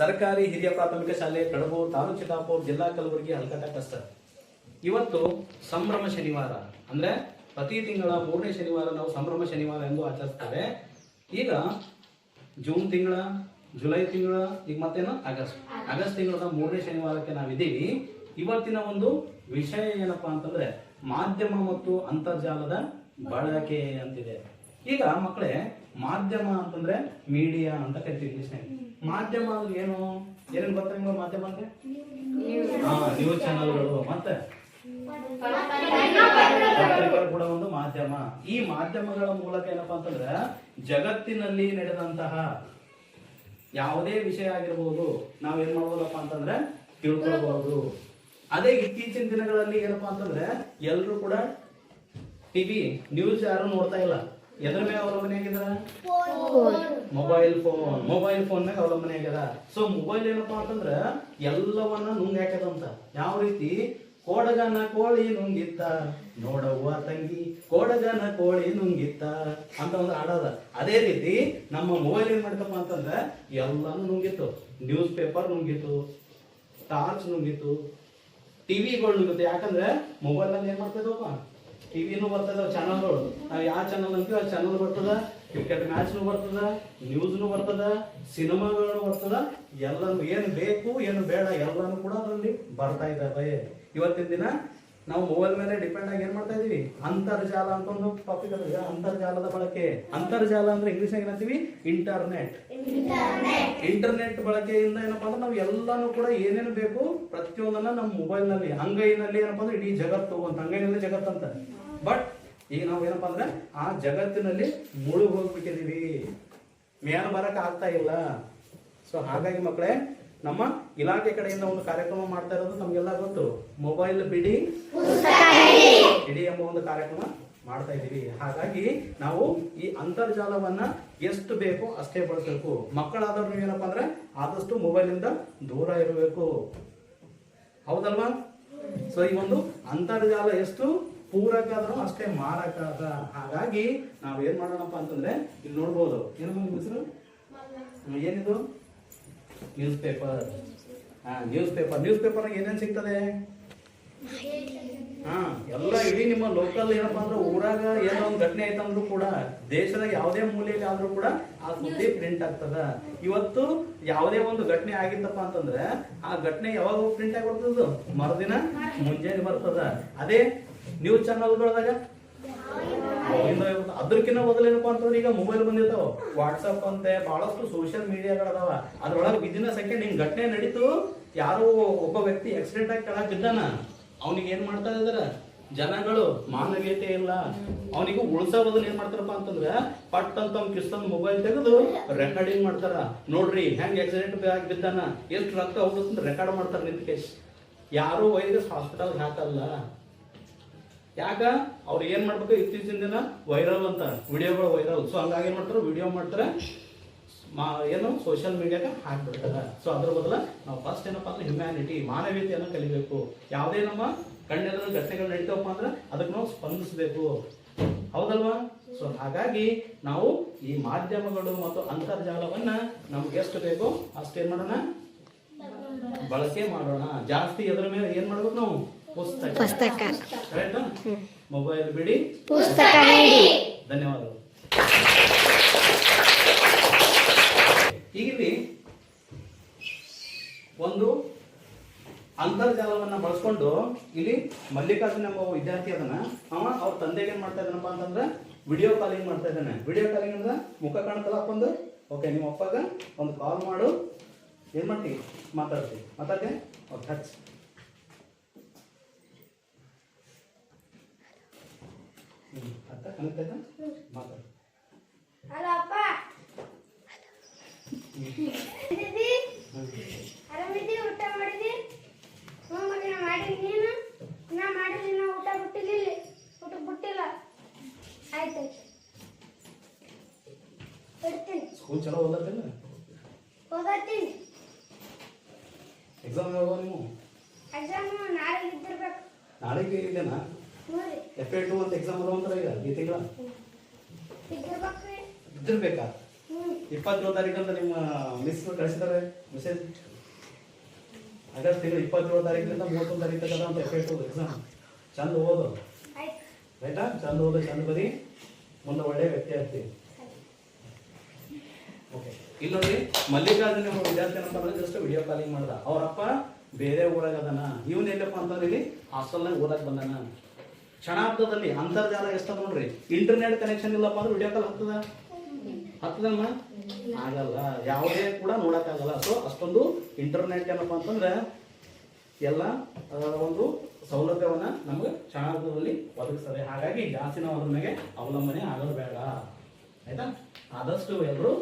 ಸರ್ಕಾರಿ ಹಿರಿಯ ಪ್ರಾಥಮಿಕ ಶಾಲೆ ಕಡಬು ತಾಲೂಕು ಚಿತ್ತಾಪುರ ಜಿಲ್ಲಾ ಕಲಬುರಗಿ ಹಲ್ಕಟ ಕಷ್ಟ. ಇವತ್ತು ಸಂಭ್ರಮ ಶನಿವಾರ ಅಂದ್ರೆ ಪ್ರತಿ ತಿಂಗಳ 3ನೇ ಶನಿವಾರ ನಾವು ಸಂಭ್ರಮ ಶನಿವಾರ ಎಂದು ಆಚರಿಸ್ತಾರೆ. ಈಗ ಜೂನ್ ತಿಂಗಳ, ಜುಲೈ ತಿಂಗಳ, ಈಗ ಮತ್ತೇನು ಆಗಸ್ಟ್ ತಿಂಗಳ 3ನೇ ಶನಿವಾರಕ್ಕೆ ನಾವಿದ್ದೀವಿ. ಇವತ್ತಿನ ಒಂದು ವಿಷಯ ಏನಪ್ಪಾ ಅಂತಂದ್ರೆ ಮಾಧ್ಯಮ ಮತ್ತು ಅಂತರ್ಜಾಲದ ಬಳಕೆ ಅಂತಿದೆ. ಈಗ ಮಕ್ಕಳೇ, ಮಾಧ್ಯಮ ಅಂತಂದ್ರೆ ಮೀಡಿಯಾ ಅಂತ ಕರಿತೀವಿ ಇಂಗ್ಲಿಷ್ನಾಗ. ಮಾಧ್ಯಮ ಅಂದ್ರೆ ಏನು, ಏನೇನು ಗೊತ್ತಾ ನಿಮ್ಗೆ ಮಾಧ್ಯಮ ಅಂದ್ರೆ? ನ್ಯೂಸ್ ಚಾನಲ್ಗಳು ಮತ್ತೆ ಪತ್ರಿಕೆಗಳು ಕೂಡ ಒಂದು ಮಾಧ್ಯಮ. ಈ ಮಾಧ್ಯಮಗಳ ಮೂಲಕ ಏನಪ್ಪಾ ಅಂತಂದ್ರೆ ಜಗತ್ತಿನಲ್ಲಿ ನಡೆದಂತಹ ಯಾವುದೇ ವಿಷಯ ಆಗಿರ್ಬೋದು ನಾವೇನ್ ಮಾಡ್ಬೋದಪ್ಪ ಅಂತಂದ್ರೆ ತಿಳ್ಕೊಳ್ಬಹುದು. ಅದೇ ಇತ್ತೀಚಿನ ದಿನಗಳಲ್ಲಿ ಏನಪ್ಪಾ ಅಂತಂದ್ರೆ ಎಲ್ರು ಕೂಡ ಟಿವಿ ನ್ಯೂಸ್ ಯಾರು ನೋಡ್ತಾ ಇಲ್ಲ. ಎದ್ರ ಮೇಲೆ ಅವಲಂಬನೆ ಆಗಿದಾರ? ಮೊಬೈಲ್ ಫೋನ್ ಮೇಲೆ ಅವಲಂಬನೆ ಆಗ್ಯದ. ಸೊ ಮೊಬೈಲ್ ಏನಪ್ಪಾ ಅಂತಂದ್ರ ಎಲ್ಲವನ್ನ ನುಂಗ್ ಹಾಕ್ಯದಂತ. ಯಾವ ರೀತಿ? ಕೋಡಗನ ಕೋಳಿ ನುಂಗಿತ್ತ ನೋಡವ್ವ ತಂಗಿ, ಕೋಡಗನ ಕೋಳಿ ನುಂಗಿತ್ತ ಅಂತ ಒಂದು ಹಾಡದ. ಅದೇ ರೀತಿ ನಮ್ಮ ಮೊಬೈಲ್ ಏನ್ ಮಾಡ್ತಪ್ಪ ಅಂತಂದ್ರೆ ಎಲ್ಲಾನು ನುಂಗಿತ್ತು. ನ್ಯೂಸ್ ಪೇಪರ್ ನುಂಗಿತ್ತು, ಟಾರ್ಚ್ ನುಂಗಿತ್ತು, ಟಿವಿಗಳು ನುಂಗಿತ್ತು. ಯಾಕಂದ್ರೆ ಮೊಬೈಲ್ ನಲ್ಲಿ ಏನ್ ಮಾಡ್ತಿದ್ವಪ್ಪ, ಟಿವಿನೂ ಬರ್ತದ, ಚಾನಲ್ಗಳು. ನಾವು ಯಾವ ಚಾನಲ್ ಅಂತೀವಿ ಆ ಚಾನಲ್ ಬರ್ತದ, ಕ್ರಿಕೆಟ್ ಮ್ಯಾಚ್ನು ಬರ್ತದ, ನ್ಯೂಸ್ನು ಬರ್ತದ, ಸಿನಿಮಾಗಳು ಬರ್ತದ. ಎಲ್ಲಾನು ಏನು ಬೇಕು ಏನು ಬೇಡ ಎಲ್ಲಾನು ಕೂಡ ಅದರಲ್ಲಿ ಬರ್ತಾ ಇದ್ದಾವೆ. ಇವತ್ತಿನ ದಿನ ನಾವು ಮೊಬೈಲ್ ಮೇಲೆ ಡಿಪೆಂಡ್ ಆಗಿ ಏನ್ ಮಾಡ್ತಾ ಇದೀವಿ? ಅಂತರ್ಜಾಲ ಅಂತ ಒಂದು ಟಾಪಿಕ್ ಅದ. ಅಂತರ್ಜಾಲದ ಬಳಕೆ. ಅಂತರ್ಜಾಲ ಅಂದ್ರೆ ಇಂಗ್ಲಿಷ್ ನಾಗ ಏನಂತೀವಿ? ಇಂಟರ್ನೆಟ್ ಬಳಕೆಯಿಂದ ಏನಪ್ಪಾ ಅಂದ್ರೆ ನಾವು ಎಲ್ಲಾನು ಕೂಡ ಏನೇನು ಬೇಕು ಪ್ರತಿಯೊಂದನ್ನ ನಮ್ಮ ಮೊಬೈಲ್ ನಲ್ಲಿ, ಅಂಗೈನಲ್ಲಿ ಏನಪ್ಪಾ ಅಂದ್ರೆ ಇಡೀ ಜಗತ್ತು ಅಂತ, ಅಂಗೈನಲ್ಲಿ ಜಗತ್ತಂತ. ಬಟ್ ಈಗ ನಾವು ಏನಪ್ಪಾ ಅಂದ್ರೆ ಆ ಜಗತ್ತಿನಲ್ಲಿ ಮುಳುಗಿ ಹೋಗ್ಬಿಟ್ಟಿದೀವಿ, ಮೇಲ್ ಬರಕ್ ಆಗ್ತಾ ಇಲ್ಲ. ಸೊ ಹಾಗಾಗಿ ಮಕ್ಕಳೇ, ನಮ್ಮ ಇಲಾಖೆ ಕಡೆಯಿಂದ ಒಂದು ಕಾರ್ಯಕ್ರಮ ಮಾಡ್ತಾ ಇರೋದು ನಮ್ಗೆಲ್ಲ ಗೊತ್ತು. ಮೊಬೈಲ್ ಬಿಡಿ ಇಡೀ ಎಂಬ ಒಂದು ಕಾರ್ಯಕ್ರಮ ಮಾಡ್ತಾ ಇದೀವಿ. ಹಾಗಾಗಿ ನಾವು ಈ ಅಂತರ್ಜಾಲವನ್ನ ಎಷ್ಟು ಬೇಕೋ ಅಷ್ಟೇ ಬಳಸಬೇಕು. ಮಕ್ಕಳಾದವ್ರು ಏನಪ್ಪಾ ಅಂದ್ರೆ ಆದಷ್ಟು ಮೊಬೈಲ್ ಇಂದ ದೂರ ಇರಬೇಕು. ಹೌದಲ್ವಾ? ಸೊ ಈ ಒಂದು ಅಂತರ್ಜಾಲ ಎಷ್ಟು ಪೂರಕ ಆದ್ರೂ ಅಷ್ಟೇ ಮಾರಕ ಅದ. ಹಾಗಾಗಿ ನಾವ್ ಏನ್ ಮಾಡೋಣಪ್ಪ ಅಂತಂದ್ರೆ ಇಲ್ಲಿ ನೋಡ್ಬೋದು. ಏನಮ್ಮ ನಿಮ್ಮ ಹೆಸರು? ಏನಿದು? News paper. ನ್ಯೂಸ್ ಪೇಪರ್ ಏನೇನ್ ಸಿಗ್ತದೆ? ಎಲ್ಲ ಇಡೀ ನಿಮ್ಮ ಲೋಕಲ್ ಏನಪ್ಪಾ ಅಂದ್ರೆ ಊರಾಗ ಏನೋ ಒಂದು ಘಟನೆ ಆಯ್ತಂದ್ರೂ ಕೂಡ, ದೇಶದಾಗ ಯಾವುದೇ ಮೂಲೆಯಲ್ಲಿ ಆದ್ರೂ ಕೂಡ ಆ ಸುದ್ದಿ ಪ್ರಿಂಟ್ ಆಗ್ತದ. ಇವತ್ತು ಯಾವುದೇ ಒಂದು ಘಟನೆ ಆಗಿತ್ತಪ್ಪ ಅಂತಂದ್ರೆ ಆ ಘಟನೆ ಯಾವಾಗ ಪ್ರಿಂಟ್ ಆಗಿ ಬರ್ತದ? ಮರುದಿನ ಮುಂಜಾನೆ ಬರ್ತದ. ಅದೇ ನ್ಯೂಸ್ ಚಾನಲ್ಗಳದಾಗ ಅದಕ್ಕಿಂತ ಮೊದಲೇನಪ್ಪ ಅಂತಂದ್ರೆ ಈಗ ಮೊಬೈಲ್ ಬಂದಿರ್ತಾವ, ವಾಟ್ಸಪ್ ಅಂತೆ ಬಹಳಷ್ಟು ಸೋಷಿಯಲ್ ಮೀಡಿಯಾಗಳದಾವ. ಅದ್ರೊಳಗೆ ವಿದಿನ್ ಸೆಕೆಂಡ್ ಹಿಂಗ್ ಘಟನೆ ನಡೀತು, ಯಾರೋ ಒಬ್ಬ ವ್ಯಕ್ತಿ ಆಕ್ಸಿಡೆಂಟ್ ಆಗಿ ಕೆಳಗೆ ಬಿದ್ದಾನ, ಅವನಿಗೆ ಏನ್ ಮಾಡ್ತಾ ಇದಾರ ಜನಗಳು? ಮಾನವೀಯತೆ ಇಲ್ಲ. ಅವನಿಗೆ ಉಳ್ಸೋ ಬದಲು ಏನ್ ಮಾಡ್ತಾರಪ್ಪ ಅಂತಂದ್ರೆ ಪಟ್ ಅಂತ ಕಿಸ್ತಂದ್ ಮೊಬೈಲ್ ತೆಗೆದು ರೆಕಾರ್ಡಿಂಗ್ ಮಾಡ್ತಾರ. ನೋಡ್ರಿ ಹೆಂಗ್ ಆಕ್ಸಿಡೆಂಟ್ ಆಗಿ ಬಿದ್ದಾನ, ಎಷ್ಟು ರಕ್ತ ಹೋಗುತ್ತೆ ರೆಕಾರ್ಡ್ ಮಾಡ್ತಾರ ನಿಂತ್ಕೆ. ಯಾರು ವೈದ್ಯ ಹಾಸ್ಪಿಟಲ್ ಹಾಕಲ್ಲ. ಯಾಕ? ಅವ್ರು ಏನ್ ಮಾಡ್ಬೇಕು? ಇತ್ತೀಚಿನ ದಿನ ವೈರಲ್ ಅಂತ ವಿಡಿಯೋಗಳು ವೈರಲ್. ಸೊ ಹಂಗಾಗಿ ಏನ್ ಮಾಡ್ತಾರೆ? ವಿಡಿಯೋ ಮಾಡ್ತಾರೆ, ಏನು ಸೋಷಿಯಲ್ ಮೀಡಿಯಾಗ ಹಾಕ್ಬಿಡ್ತಾರ. ಸೊ ಅದ್ರ ಬದಲ ನಾವು ಫಸ್ಟ್ ಏನಪ್ಪಾ ಅಂದ್ರೆ ಹ್ಯುಮ್ಯಾನಿಟಿ, ಮಾನವೀಯತೆಯನ್ನು ಕಲಿಬೇಕು. ಯಾವುದೇ ನಮ್ಮ ಕಣ್ಣೆಲ್ಲ ಘಟನೆಗಳು ನಡೀತವಪ್ಪ ಅಂದ್ರೆ ಅದಕ್ಕೆ ನಾವು ಸ್ಪಂದಿಸಬೇಕು. ಹೌದಲ್ವಾ? ಸೊ ಹಾಗಾಗಿ ನಾವು ಈ ಮಾಧ್ಯಮಗಳು ಮತ್ತು ಅಂತರ್ಜಾಲವನ್ನ ನಮ್ಗೆ ಎಷ್ಟು ಬೇಕೋ ಅಷ್ಟೇನ್ ಮಾಡೋಣ, ಬಳಕೆ ಮಾಡೋಣ. ಜಾಸ್ತಿ ಎದ್ರ ಮೇಲೆ ಏನ್ ಮಾಡ್ಬೇಕು ನಾವು? ಪುಸ್ತಕ. ಮೊಬೈಲ್ ಬಿಡಿ, ಪುಸ್ತಕ ನೀಡಿ. ಧನ್ಯವಾದಗಳು. ಈಗಿಲ್ಲಿ ಒಂದು ಅಂತರ್ಜಾಲವನ್ನ ಬಳಸ್ಕೊಂಡು ಇಲ್ಲಿ ಮಲ್ಲಿಕಾರ್ಜುನ್ ಎಂಬ ವಿದ್ಯಾರ್ಥಿ ಅದನ್ನ ಅವ್ರ ತಂದೆಗೆ ಏನ್ ಮಾಡ್ತಾ ಇದ್ದಾನಪ್ಪ ಅಂತಂದ್ರೆ ವಿಡಿಯೋ ಕಾಲಿಂಗ್ ಮಾಡ್ತಾ ಇದ್ದಾನೆ. ವಿಡಿಯೋ ಕಾಲಿಂಗ್ ಅಂದ್ರೆ ಮುಖ ಕಾಣ್ತಲ್ಲ ಅಪ್ಪಂದು. ಓಕೆ, ನಿಮ್ಮ ಅಪ್ಪಗ ಒಂದು ಕಾಲ್ ಮಾಡು, ಏನ್ ಮಾಡ್ತೀವಿ? ಮಾತಾಡ್ತೆ ಟಚ್. ಅರ್ಥ ಕನೆಕ್ಟ್ ಆಯ್ತಾ? ಮಾತಾಡು. ಆರಾಮಿದ್ದಿ? ಊಟ ಮಾಡಿದಿ? ಮಗನ ಮಾಡಿ ನೀನು? ನಾ ಮಾಡಿಲ್ಲ, ನಾ ಊಟ ಬಿಟ್ಟಿಲ್ಲ. ಊಟ ಬಿಟ್ಟಿಲ್ಲ. ಆಯ್ತಾಯ್ತು, ಬಿಡ್ತೀನಿ. ಸ್ಕೂಲ್ ಚಲೋ ಓದತ್ತಿಲ್ಲ? ಓದತ್ತೀನಿ. ಎಕ್ಸಾಮ್ ಯಾವಾಗ ನೀವು? ಎಕ್ಸಾಮ್ ನಾಳೆ ಇದ್ದಿರ್ಬೇಕು. ನಾಳೆಗೆ ಇದೆನಾ? FA2 ಅಂತ ಎಕ್ಸಾಮ್ ಅದಾವ ಅಂತಾರ ಈಗ ಈ ತಿಂಗಳ. ಇದ್ದಿರ್ಬೇಕಾ? 27 ತಾರೀಕು ಅಂತ ನಿಮ್ಮ ಮಿಸ್ ಕಳಿಸಿದ್ದಾರೆ ಮೆಸೇಜ್. ಆಗಸ್ಟ್ ತಿಂಗಳು 27 ತಾರೀಕಿನಿಂದ 31 ತಾರೀಕು ತನಕ ಅಂತ ಎಫೆಕ್ಟ್ ಎಕ್ಸಾಮ್. ಚಂದ ಓದು ಆಯ್ತು. ರೈಟಾ? ಚಂದ ಓದು, ಚಂದ ಬರೀ, ಮುಂದೆ ಒಳ್ಳೆ ವ್ಯಕ್ತಿ ಆಗ್ತೀವಿ. ಓಕೆ, ಇಲ್ಲಿ ನೋಡಿ ಮಲ್ಲಿಕಾರ್ಜುನ ಎಂಬ ವಿದ್ಯಾರ್ಥಿ ಏನಪ್ಪ ಅಂದ್ರೆ ಜಸ್ಟ್ ವಿಡಿಯೋ ಕಾಲಿಂಗ್ ಮಾಡ್ದ. ಅವರಪ್ಪ ಬೇರೆ ಊರಾಗ ಅದನ, ಇವನ್ ಎಲ್ಲಪ್ಪ ಅಂತಂದ್ರೆ ಇಲ್ಲಿ ಹಾಸ್ಟೆಲ್ನಾಗ ಓದಕ್ ಬಂದಾನ. ಕ್ಷಣಾರ್ಧದಲ್ಲಿ ಅಂತರ್ಜಾಲ ಎಷ್ಟದ ನೋಡ್ರಿ, ಇಂಟರ್ನೆಟ್ ಕನೆಕ್ಷನ್ ಇಲ್ಲಪ್ಪ ಅಂದ್ರೆ ವಿಡಿಯೋ ಕಾಲ್ ಹತ್ತದಮ್ಮ ಆಗಲ್ಲ, ಯಾವುದೇ ಕೂಡ ನೋಡಕ್ಕಾಗಲ್ಲ. ಸೊ ಅಷ್ಟೊಂದು ಇಂಟರ್ನೆಟ್ ಏನಪ್ಪ ಅಂತಂದ್ರೆ ಎಲ್ಲ ಒಂದು ಸೌಲಭ್ಯವನ್ನ ನಮ್ಗೆ ಕ್ಷಣಾರ್ಧದಲ್ಲಿ ಒದಗಿಸ್ತದೆ. ಹಾಗಾಗಿ ಜಾಸ್ತಿ ನಾವು ಅದ್ರ ಮೇಲೆ ಅವಲಂಬನೆ ಆಗೋದು ಬೇಡ, ಆಯ್ತಾ? ಆದಷ್ಟು ಎಲ್ಲರೂ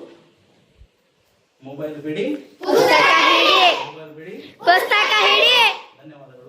ಮೊಬೈಲ್ ಬಿಡಿ, ಪುಸ್ತಕ ಹಿಡಿ, ಮೊಬೈಲ್ ಬಿಡಿ. ಪುಸ್ತಕ ಹಿಡಿ. ಧನ್ಯವಾದಗಳು.